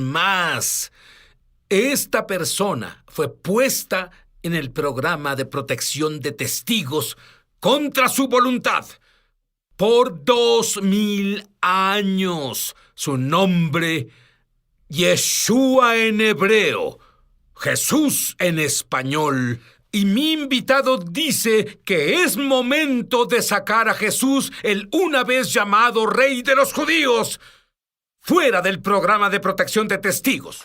más. Esta persona fue puesta en el programa de protección de testigos contra su voluntad por 2000 años. Su nombre, Yeshua en hebreo, Jesús en español. Y mi invitado dice que es momento de sacar a Jesús, el una vez llamado Rey de los Judíos, fuera del programa de protección de testigos.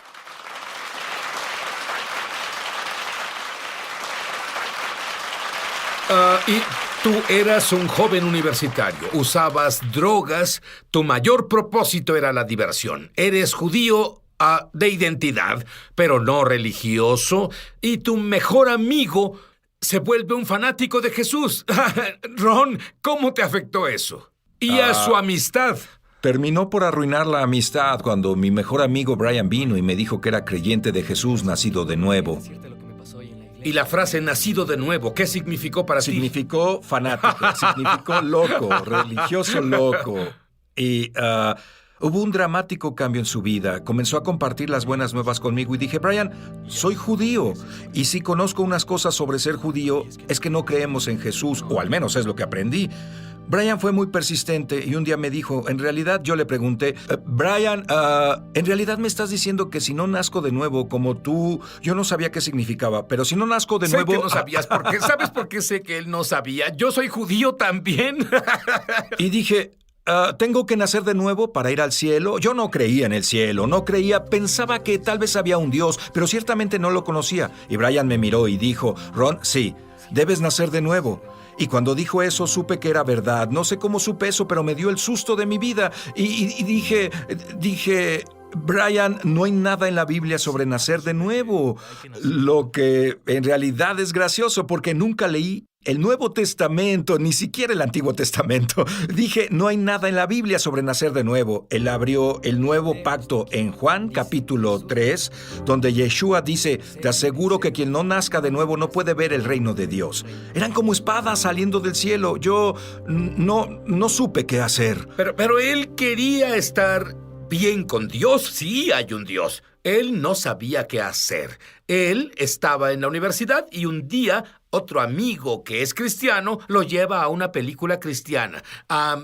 Y tú eras un joven universitario, usabas drogas, tu mayor propósito era la diversión. Eres judío de identidad, pero no religioso, y tu mejor amigo se vuelve un fanático de Jesús. Ron, ¿cómo te afectó eso? Y a su amistad. Terminó por arruinar la amistad cuando mi mejor amigo Brian vino y me dijo que era creyente de Jesús nacido de nuevo. Y la frase nacido de nuevo, ¿qué significó para ti? Significó fanático, significó loco, religioso loco. Y hubo un dramático cambio en su vida. Comenzó a compartir las buenas nuevas conmigo y dije, Brian, soy judío. Y si conozco unas cosas sobre ser judío, es que no creemos en Jesús, o al menos es lo que aprendí. Brian fue muy persistente y un día me dijo, en realidad yo le pregunté, Brian, ¿en realidad me estás diciendo que si no nazco de nuevo como tú? Yo no sabía qué significaba, pero si no nazco de nuevo... Sé que no sabías, porque ¿sabes por qué sé que él no sabía? Yo soy judío también. Y dije... ¿tengo que nacer de nuevo para ir al cielo? Yo no creía en el cielo, no creía, pensaba que tal vez había un Dios, pero ciertamente no lo conocía. Y Brian me miró y dijo, Ron, sí, debes nacer de nuevo. Y cuando dijo eso, supe que era verdad. No sé cómo supe eso, pero me dio el susto de mi vida. Y dije, Brian, no hay nada en la Biblia sobre nacer de nuevo. Lo que en realidad es gracioso, porque nunca leí el Nuevo Testamento, ni siquiera el Antiguo Testamento. Dije, no hay nada en la Biblia sobre nacer de nuevo. Él abrió el Nuevo Pacto en Juan capítulo 3, donde Yeshua dice, te aseguro que quien no nazca de nuevo no puede ver el reino de Dios. Eran como espadas saliendo del cielo. Yo no supe qué hacer. Pero él quería estar bien con Dios. Sí hay un Dios. Él no sabía qué hacer. Él estaba en la universidad y un día otro amigo que es cristiano lo lleva a una película cristiana.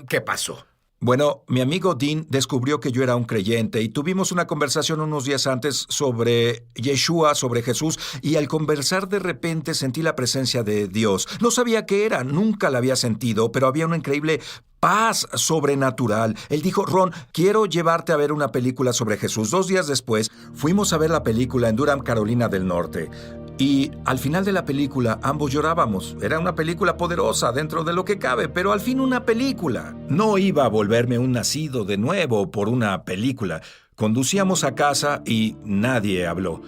¿Qué pasó? Bueno, mi amigo Dean descubrió que yo era un creyente y tuvimos una conversación unos días antes sobre Yeshua, sobre Jesús, y al conversar de repente sentí la presencia de Dios. No sabía qué era, nunca la había sentido, pero había una increíble paz sobrenatural. Él dijo, Ron, quiero llevarte a ver una película sobre Jesús. 2 días después, fuimos a ver la película en Durham, Carolina del Norte. Y al final de la película, ambos llorábamos. Era una película poderosa dentro de lo que cabe, pero al fin una película. No iba a volverme un nacido de nuevo por una película. Conducíamos a casa y nadie habló.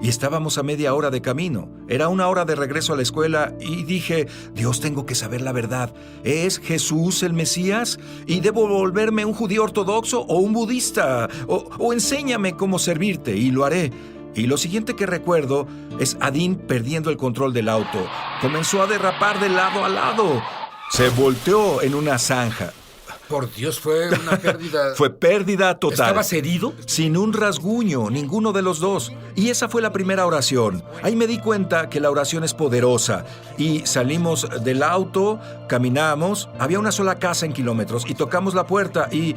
Y estábamos a media hora de camino. Era 1 hora de regreso a la escuela y dije, Dios, tengo que saber la verdad. ¿Es Jesús el Mesías? ¿Y debo volverme un judío ortodoxo o un budista? O enséñame cómo servirte y lo haré. Y lo siguiente que recuerdo es a Dean perdiendo el control del auto. Comenzó a derrapar de lado a lado. Se volteó en una zanja. Por Dios, fue una pérdida... Fue pérdida total. ¿Estabas herido? Sin un rasguño, ninguno de los dos. Y esa fue la primera oración. Ahí me di cuenta que la oración es poderosa. Y salimos del auto, caminamos, había una sola casa en kilómetros y tocamos la puerta y...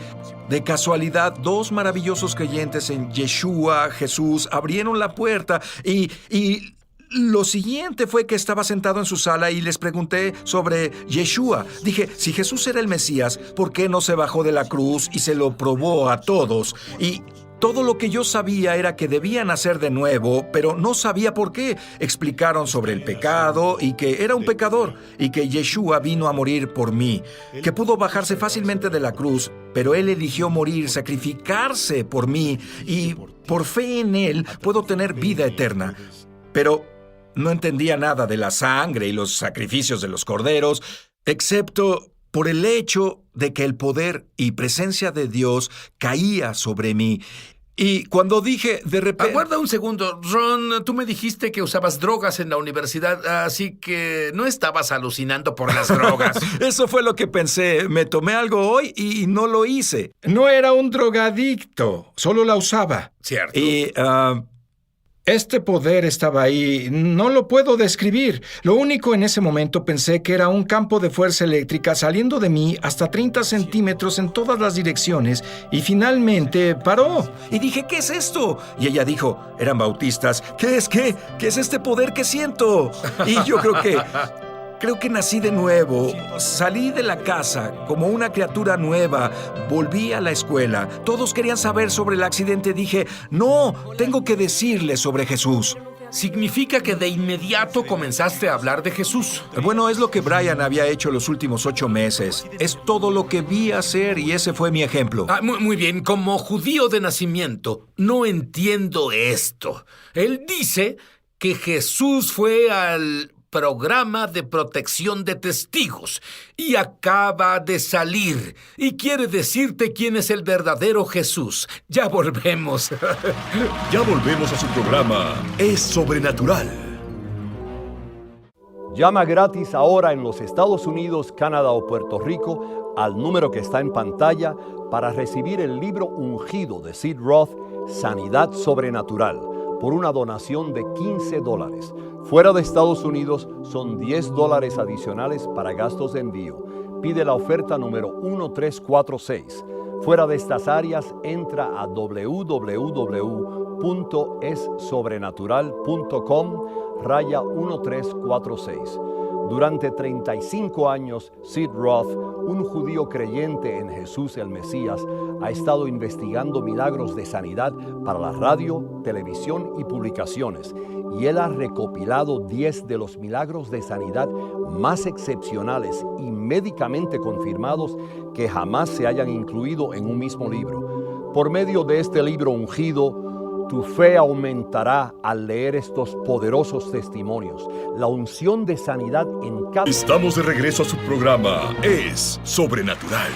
De casualidad, 2 maravillosos creyentes en Yeshua, Jesús, abrieron la puerta y lo siguiente fue que estaba sentado en su sala y les pregunté sobre Yeshua. Dije, si Jesús era el Mesías, ¿por qué no se bajó de la cruz y se lo probó a todos? Y todo lo que yo sabía era que debía nacer de nuevo, pero no sabía por qué. Explicaron sobre el pecado y que era un pecador y que Yeshua vino a morir por mí, que pudo bajarse fácilmente de la cruz, pero él eligió morir, sacrificarse por mí y por fe en él puedo tener vida eterna. Pero no entendía nada de la sangre y los sacrificios de los corderos, excepto por el hecho de que el poder y presencia de Dios caía sobre mí. Y cuando dije, de repente... Aguarda un segundo, Ron. Tú me dijiste que usabas drogas en la universidad, así que no estabas alucinando por las drogas. Eso fue lo que pensé. Me tomé algo hoy y no lo hice. No era un drogadicto, solo la usaba. Cierto. Y... Este poder estaba ahí. No lo puedo describir. Lo único en ese momento pensé que era un campo de fuerza eléctrica saliendo de mí hasta 30 centímetros en todas las direcciones y finalmente paró. Y dije, ¿qué es esto? Y ella dijo, eran bautistas. ¿Qué es qué? ¿Qué es este poder que siento? Y yo creo que nací de nuevo. Salí de la casa como una criatura nueva. Volví a la escuela. Todos querían saber sobre el accidente. Dije, no, tengo que decirles sobre Jesús. Significa que de inmediato comenzaste a hablar de Jesús. Bueno, es lo que Brian había hecho los últimos 8 meses. Es todo lo que vi hacer y ese fue mi ejemplo. Muy bien, como judío de nacimiento, no entiendo esto. Él dice que Jesús fue al programa de protección de testigos y acaba de salir y quiere decirte quién es el verdadero Jesús. Ya volvemos. Ya volvemos a su programa Es Sobrenatural. Llama gratis ahora en los Estados Unidos, Canadá o Puerto Rico al número que está en pantalla para recibir el libro ungido de Sid Roth, Sanidad Sobrenatural, por una donación de $15. Fuera de Estados Unidos son $10 adicionales para gastos de envío. Pide la oferta número 1346. Fuera de estas áreas, entra a www.essobrenatural.com/1346. Durante 35 años, Sid Roth, un judío creyente en Jesús el Mesías, ha estado investigando milagros de sanidad para la radio, televisión y publicaciones. Y él ha recopilado 10 de los milagros de sanidad más excepcionales y médicamente confirmados que jamás se hayan incluido en un mismo libro. Por medio de este libro ungido, tu fe aumentará al leer estos poderosos testimonios. La unción de sanidad en cada... Estamos de regreso a su programa Es Sobrenatural.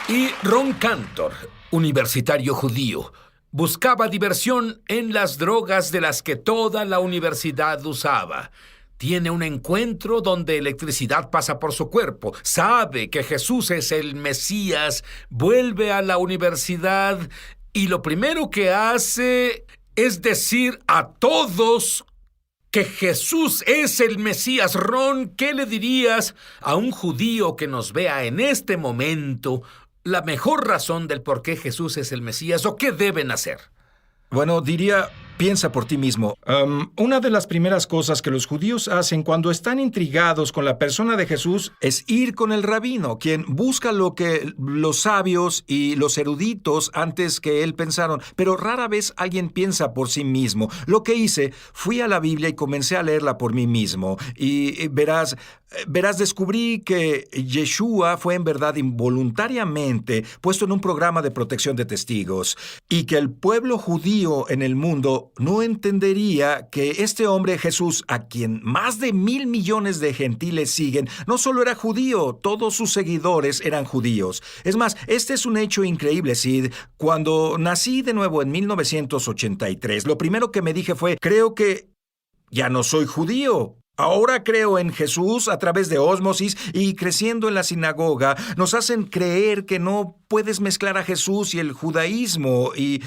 Y Ron Cantor, universitario judío, buscaba diversión en las drogas de las que toda la universidad usaba. Tiene un encuentro donde electricidad pasa por su cuerpo. Sabe que Jesús es el Mesías. Vuelve a la universidad y lo primero que hace es decir a todos que Jesús es el Mesías. Ron, ¿qué le dirías a un judío que nos vea en este momento la mejor razón del por qué Jesús es el Mesías o qué deben hacer? Bueno, diría, piensa por ti mismo. Una de las primeras cosas que los judíos hacen cuando están intrigados con la persona de Jesús es ir con el rabino, quien busca lo que los sabios y los eruditos antes que él pensaron, pero rara vez alguien piensa por sí mismo. Lo que hice, fui a la Biblia y comencé a leerla por mí mismo, y verás, descubrí que Yeshua fue en verdad involuntariamente puesto en un programa de protección de testigos, y que el pueblo judío en el mundo no entendería que este hombre Jesús, a quien más de 1,000 millones de gentiles siguen, no solo era judío, todos sus seguidores eran judíos. Es más, este es un hecho increíble, Sid. Cuando nací de nuevo en 1983, lo primero que me dije fue, creo que ya no soy judío. Ahora creo en Jesús a través de ósmosis, y creciendo en la sinagoga nos hacen creer que no puedes mezclar a Jesús y el judaísmo y...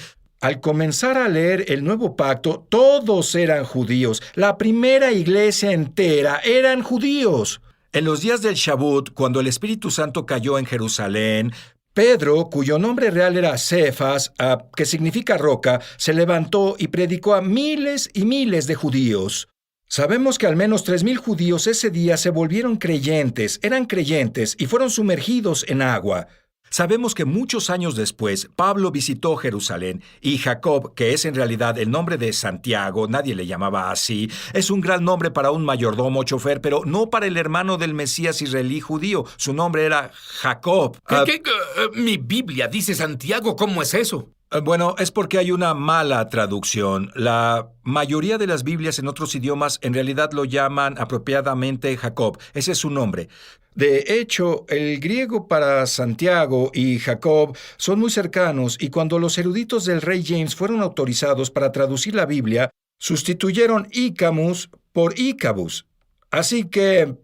Al comenzar a leer el Nuevo Pacto, todos eran judíos. La primera iglesia entera eran judíos. En los días del Shavuot, cuando el Espíritu Santo cayó en Jerusalén, Pedro, cuyo nombre real era Cefas, que significa roca, se levantó y predicó a miles y miles de judíos. Sabemos que al menos 3,000 judíos ese día se volvieron creyentes, eran creyentes y fueron sumergidos en agua. Sabemos que muchos años después, Pablo visitó Jerusalén y Jacob, que es en realidad el nombre de Santiago, nadie le llamaba así, es un gran nombre para un mayordomo chofer, pero no para el hermano del Mesías israelí judío. Su nombre era Jacob. Mi Biblia dice Santiago, ¿cómo es eso? Bueno, es porque hay una mala traducción. La mayoría de las Biblias en otros idiomas en realidad lo llaman apropiadamente Jacob. Ese es su nombre. De hecho, el griego para Santiago y Jacob son muy cercanos y cuando los eruditos del rey James fueron autorizados para traducir la Biblia, sustituyeron Icamus por Icabus. Así que...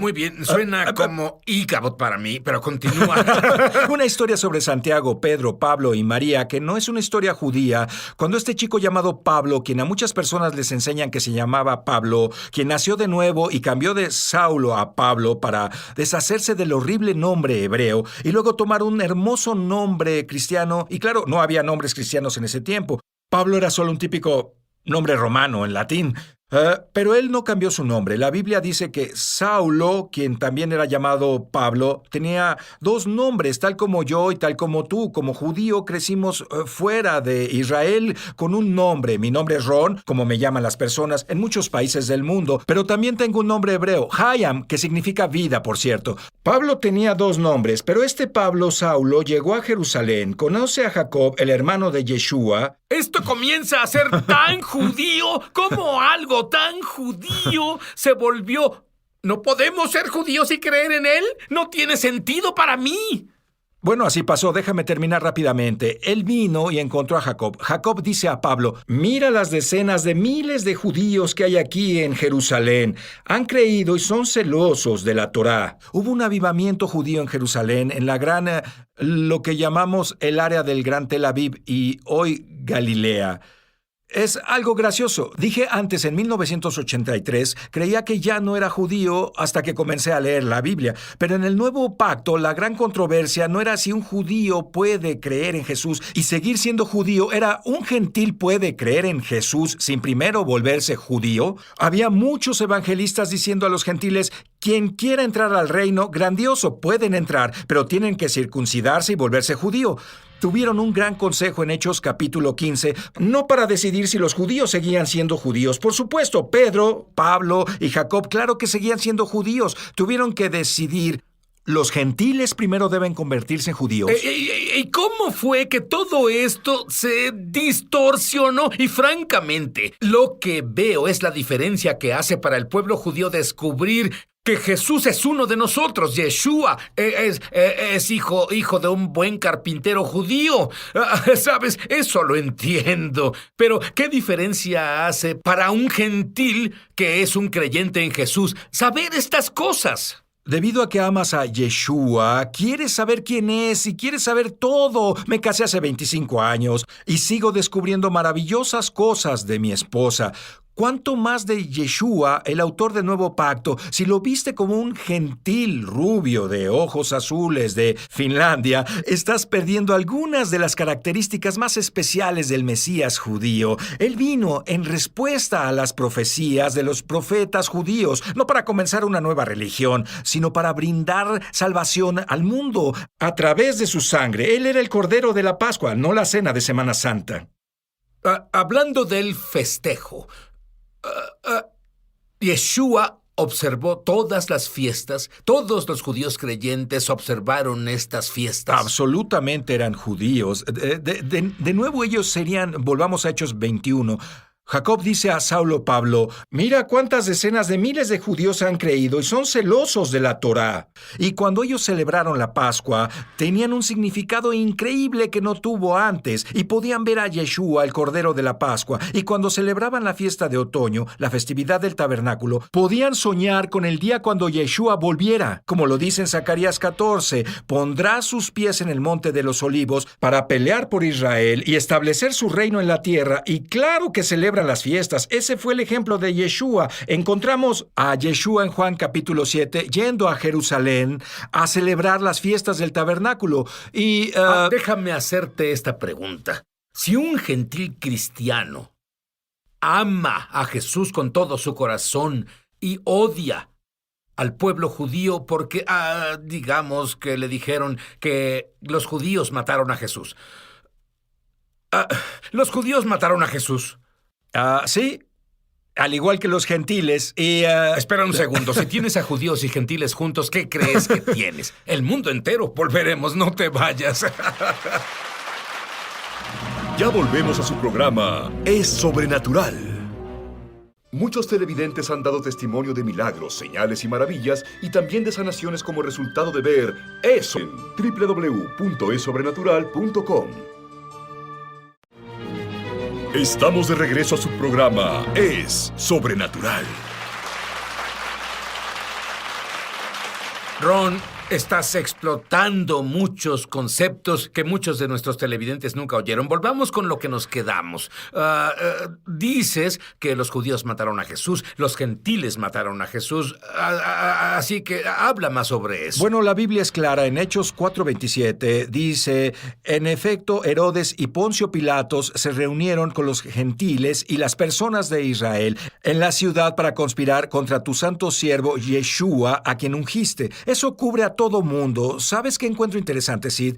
Muy bien, suena como Icabod para mí, pero continúa. Una historia sobre Santiago, Pedro, Pablo y María, que no es una historia judía. Cuando este chico llamado Pablo, quien a muchas personas les enseñan que se llamaba Pablo, quien nació de nuevo y cambió de Saulo a Pablo para deshacerse del horrible nombre hebreo y luego tomar un hermoso nombre cristiano, y claro, no había nombres cristianos en ese tiempo. Pablo era solo un típico nombre romano en latín. Pero él no cambió su nombre. La Biblia dice que Saulo, quien también era llamado Pablo, tenía dos nombres, tal como yo y tal como tú. Como judío crecimos fuera de Israel con un nombre. Mi nombre es Ron, como me llaman las personas en muchos países del mundo. Pero también tengo un nombre hebreo, Hayam, que significa vida, por cierto. Pablo tenía dos nombres, pero este Pablo Saulo llegó a Jerusalén, conoce a Jacob, el hermano de Yeshua. Esto comienza a ser tan judío como algo tan judío se volvió. ¿No podemos ser judíos y creer en él? No tiene sentido para mí. Bueno, así pasó. Déjame terminar rápidamente. Él vino y encontró a Jacob. Jacob dice a Pablo: mira las decenas de miles de judíos que hay aquí en Jerusalén. Han creído y son celosos de la Torá. Hubo un avivamiento judío en Jerusalén, en la gran, lo que llamamos el área del Gran Tel Aviv y hoy Galilea. Es algo gracioso. Dije antes, en 1983, creía que ya no era judío hasta que comencé a leer la Biblia. Pero en el Nuevo Pacto, la gran controversia no era si un judío puede creer en Jesús y seguir siendo judío, era un gentil puede creer en Jesús sin primero volverse judío. Había muchos evangelistas diciendo a los gentiles: quien quiera entrar al reino, grandioso, pueden entrar, pero tienen que circuncidarse y volverse judío. Tuvieron un gran consejo en Hechos capítulo 15, no para decidir si los judíos seguían siendo judíos. Por supuesto, Pedro, Pablo y Jacob, claro que seguían siendo judíos. Tuvieron que decidir: los gentiles primero deben convertirse en judíos. ¿Y cómo fue que todo esto se distorsionó? Y francamente, lo que veo es la diferencia que hace para el pueblo judío descubrir que Jesús es uno de nosotros. Yeshua es hijo de un buen carpintero judío. ¿Sabes? Eso lo entiendo. Pero, ¿qué diferencia hace para un gentil que es un creyente en Jesús saber estas cosas? Debido a que amas a Yeshua, quieres saber quién es y quieres saber todo. Me casé hace 25 años y sigo descubriendo maravillosas cosas de mi esposa. ¿Cuánto más de Yeshua, el autor del Nuevo Pacto, si lo viste como un gentil rubio de ojos azules de Finlandia, estás perdiendo algunas de las características más especiales del Mesías judío? Él vino en respuesta a las profecías de los profetas judíos, no para comenzar una nueva religión, sino para brindar salvación al mundo a través de su sangre. Él era el Cordero de la Pascua, no la cena de Semana Santa. Hablando del festejo, Yeshua observó todas las fiestas. Todos los judíos creyentes observaron estas fiestas. Absolutamente eran judíos. De nuevo ellos serían, volvamos a Hechos 21. Jacob dice a Saulo Pablo: mira cuántas decenas de miles de judíos han creído y son celosos de la Torá. Y cuando ellos celebraron la Pascua, tenían un significado increíble que no tuvo antes, y podían ver a Yeshua, el Cordero de la Pascua. Y cuando celebraban la fiesta de otoño, la festividad del tabernáculo, podían soñar con el día cuando Yeshua volviera. Como lo dice en Zacarías 14, pondrá sus pies en el monte de los olivos para pelear por Israel y establecer su reino en la tierra. Y claro que celebran las fiestas. Ese fue el ejemplo de Yeshua. Encontramos a Yeshua en Juan capítulo 7 yendo a Jerusalén a celebrar las fiestas del tabernáculo. Y déjame hacerte esta pregunta. Si un gentil cristiano ama a Jesús con todo su corazón y odia al pueblo judío porque, digamos que le dijeron que los judíos mataron a Jesús. Los judíos mataron a Jesús. Sí, al igual que los gentiles y... Espera un segundo. Si tienes a judíos y gentiles juntos, ¿qué crees que tienes? El mundo entero. Volveremos, no te vayas. Ya volvemos a su programa Es Sobrenatural. Muchos televidentes han dado testimonio de milagros, señales y maravillas, y también de sanaciones como resultado de ver eso en www.esobrenatural.com. Estamos de regreso a su programa Es Sobrenatural. Ron, estás explotando muchos conceptos que muchos de nuestros televidentes nunca oyeron. Volvamos con lo que nos quedamos. Dices que los judíos mataron a Jesús, los gentiles mataron a Jesús, así que habla más sobre eso. Bueno, la Biblia es clara. En Hechos 4:27 dice, en efecto, Herodes y Poncio Pilatos se reunieron con los gentiles y las personas de Israel en la ciudad para conspirar contra tu santo siervo Yeshua, a quien ungiste. Eso cubre a todo mundo. ¿Sabes qué encuentro interesante, Sid?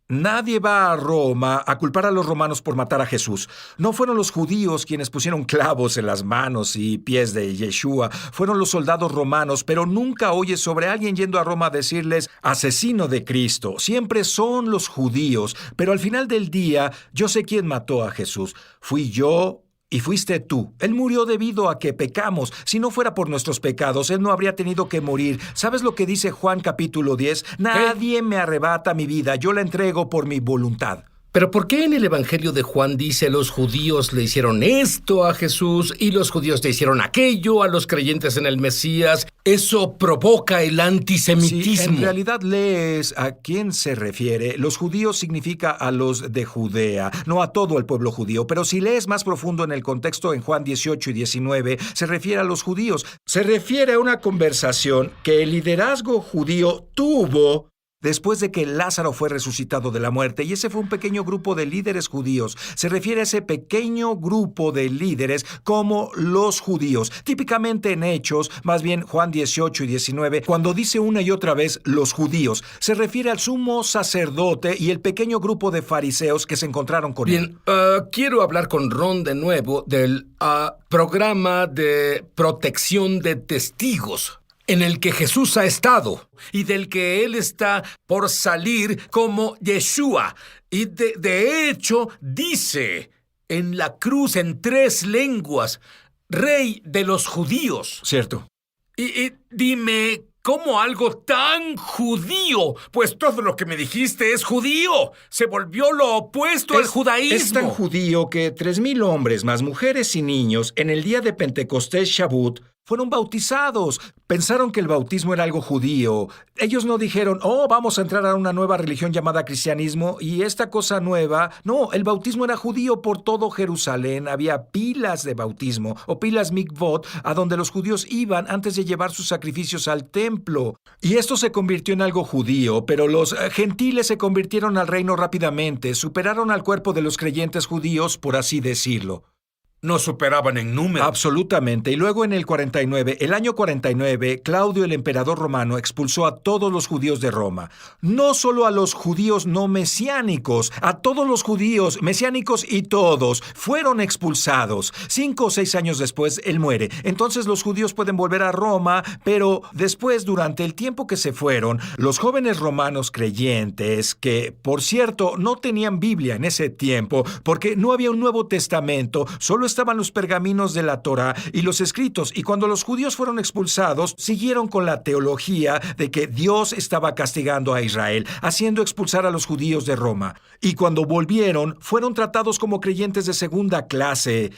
Nadie va a Roma a culpar a los romanos por matar a Jesús. No fueron los judíos quienes pusieron clavos en las manos y pies de Yeshua. Fueron los soldados romanos, pero nunca oyes sobre alguien yendo a Roma a decirles asesino de Cristo. Siempre son los judíos. Pero al final del día, yo sé quién mató a Jesús. Fui yo. Y fuiste tú. Él murió debido a que pecamos. Si no fuera por nuestros pecados, Él no habría tenido que morir. ¿Sabes lo que dice Juan capítulo 10? Nadie me arrebata mi vida. Yo la entrego por mi voluntad. Pero ¿por qué en el Evangelio de Juan dice los judíos le hicieron esto a Jesús y los judíos le hicieron aquello a los creyentes en el Mesías? Eso provoca el antisemitismo. Si en realidad lees a quién se refiere, los judíos significa a los de Judea, no a todo el pueblo judío. Pero si lees más profundo en el contexto en Juan 18 y 19, se refiere a los judíos. Se refiere a una conversación que el liderazgo judío tuvo después de que Lázaro fue resucitado de la muerte, y ese fue un pequeño grupo de líderes judíos. Se refiere a ese pequeño grupo de líderes como los judíos. Típicamente en Hechos, más bien Juan 18 y 19, cuando dice una y otra vez los judíos, se refiere al sumo sacerdote y el pequeño grupo de fariseos que se encontraron con él. Bien, quiero hablar con Ron de nuevo del programa de protección de testigos en el que Jesús ha estado y del que Él está por salir como Yeshua. Y de hecho dice en la cruz en 3 lenguas, Rey de los judíos. Cierto. Y dime, ¿cómo algo tan judío? Pues todo lo que me dijiste es judío. Se volvió lo opuesto al judaísmo. Es tan judío que 3,000 hombres, más mujeres y niños, en el día de Pentecostés Shavuot, fueron bautizados. Pensaron que el bautismo era algo judío. Ellos no dijeron, vamos a entrar a una nueva religión llamada cristianismo y esta cosa nueva. No, el bautismo era judío por todo Jerusalén. Había pilas de bautismo o pilas mikvot a donde los judíos iban antes de llevar sus sacrificios al templo. Y esto se convirtió en algo judío, pero los gentiles se convirtieron al reino rápidamente. Superaron al cuerpo de los creyentes judíos, por así decirlo. No superaban en número. Absolutamente. Y luego en el año 49, Claudio, el emperador romano, expulsó a todos los judíos de Roma. No solo a los judíos no mesiánicos, a todos los judíos mesiánicos y todos fueron expulsados. 5 o 6 años después, él muere. Entonces los judíos pueden volver a Roma, pero después, durante el tiempo que se fueron, los jóvenes romanos creyentes, que, por cierto, no tenían Biblia en ese tiempo, porque no había un Nuevo Testamento, solo estaban los pergaminos de la Torá y los escritos, y cuando los judíos fueron expulsados, siguieron con la teología de que Dios estaba castigando a Israel, haciendo expulsar a los judíos de Roma. Y cuando volvieron, fueron tratados como creyentes de segunda clase.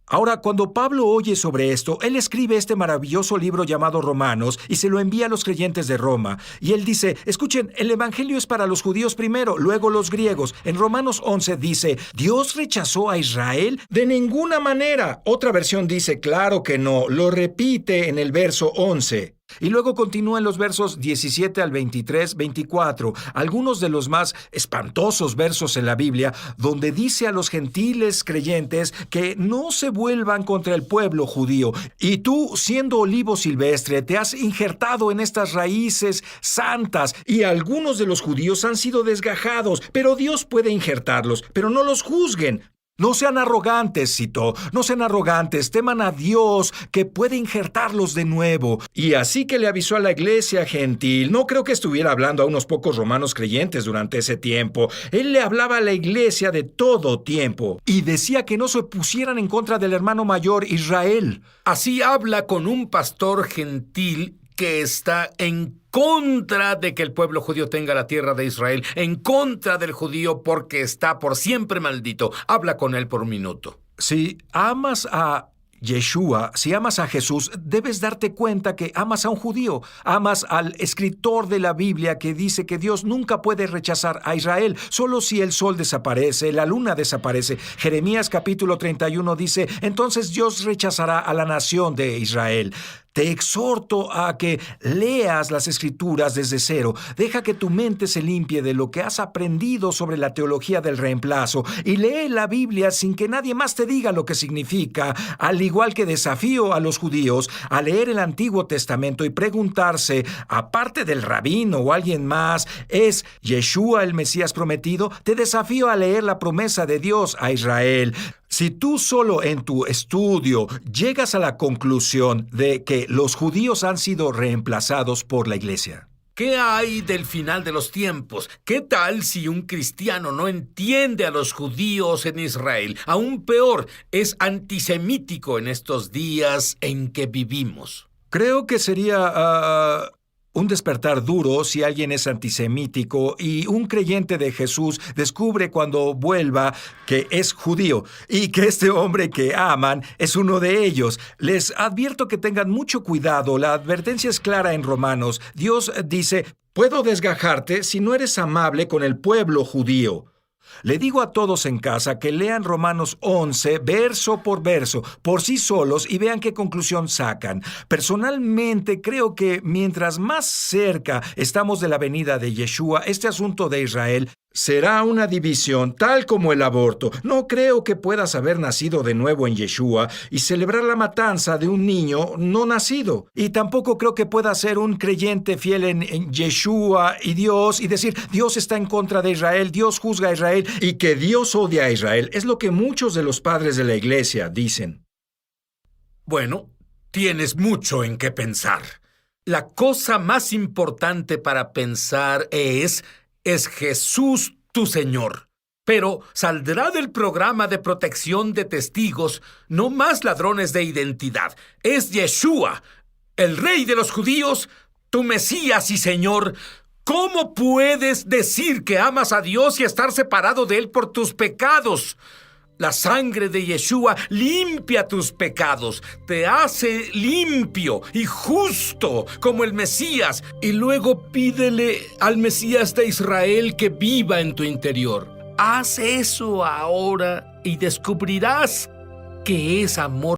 Ahora, cuando Pablo oye sobre esto, él escribe este maravilloso libro llamado Romanos y se lo envía a los creyentes de Roma. Y él dice, escuchen, el evangelio es para los judíos primero, luego los griegos. En Romanos 11 dice, ¿Dios rechazó a Israel? De ninguna manera. Otra versión dice, claro que no. Lo repite en el verso 11. Y luego continúa en los versos 17 al 23, 24, algunos de los más espantosos versos en la Biblia, donde dice a los gentiles creyentes que no se vuelvan contra el pueblo judío. Y tú, siendo olivo silvestre, te has injertado en estas raíces santas. Y algunos de los judíos han sido desgajados, pero Dios puede injertarlos, pero no los juzguen. No sean arrogantes, citó. No sean arrogantes, teman a Dios, que puede injertarlos de nuevo. Y así que le avisó a la iglesia gentil. No creo que estuviera hablando a unos pocos romanos creyentes durante ese tiempo. Él le hablaba a la iglesia de todo tiempo. Y decía que no se pusieran en contra del hermano mayor Israel. Así habla con un pastor gentil que está en contra de que el pueblo judío tenga la tierra de Israel, en contra del judío porque está por siempre maldito. Habla con él por un minuto. Si amas a Yeshua, si amas a Jesús, debes darte cuenta que amas a un judío. Amas al escritor de la Biblia que dice que Dios nunca puede rechazar a Israel, solo si el sol desaparece, la luna desaparece. Jeremías capítulo 31 dice, entonces Dios rechazará a la nación de Israel. Te exhorto a que leas las Escrituras desde cero. Deja que tu mente se limpie de lo que has aprendido sobre la teología del reemplazo y lee la Biblia sin que nadie más te diga lo que significa, al igual que desafío a los judíos a leer el Antiguo Testamento y preguntarse, aparte del rabino o alguien más, ¿es Yeshua el Mesías prometido? Te desafío a leer la promesa de Dios a Israel. Si tú solo en tu estudio llegas a la conclusión de que los judíos han sido reemplazados por la iglesia. ¿Qué hay del final de los tiempos? ¿Qué tal si un cristiano no entiende a los judíos en Israel? Aún peor, es antisemítico en estos días en que vivimos. Creo que sería un despertar duro si alguien es antisemítico y un creyente de Jesús descubre cuando vuelva que es judío y que este hombre que aman es uno de ellos. Les advierto que tengan mucho cuidado. La advertencia es clara en Romanos. Dios dice, puedo desgajarte si no eres amable con el pueblo judío. Le digo a todos en casa que lean Romanos 11 verso por verso por sí solos y vean qué conclusión sacan. Personalmente creo que mientras más cerca estamos de la venida de Yeshua, este asunto de Israel será una división tal como el aborto. No creo que puedas haber nacido de nuevo en Yeshua y celebrar la matanza de un niño no nacido. Y tampoco creo que puedas ser un creyente fiel en Yeshua y Dios y decir, Dios está en contra de Israel, Dios juzga a Israel. Y que Dios odia a Israel es lo que muchos de los padres de la iglesia dicen. Bueno, tienes mucho en qué pensar. La cosa más importante para pensar es Jesús tu Señor. Pero saldrá del programa de protección de testigos no más ladrones de identidad. Es Yeshua, el Rey de los judíos, tu Mesías y Señor. ¿Cómo puedes decir que amas a Dios y estar separado de Él por tus pecados? La sangre de Yeshua limpia tus pecados, te hace limpio y justo como el Mesías. Y luego pídele al Mesías de Israel que viva en tu interior. Haz eso ahora y descubrirás que es amor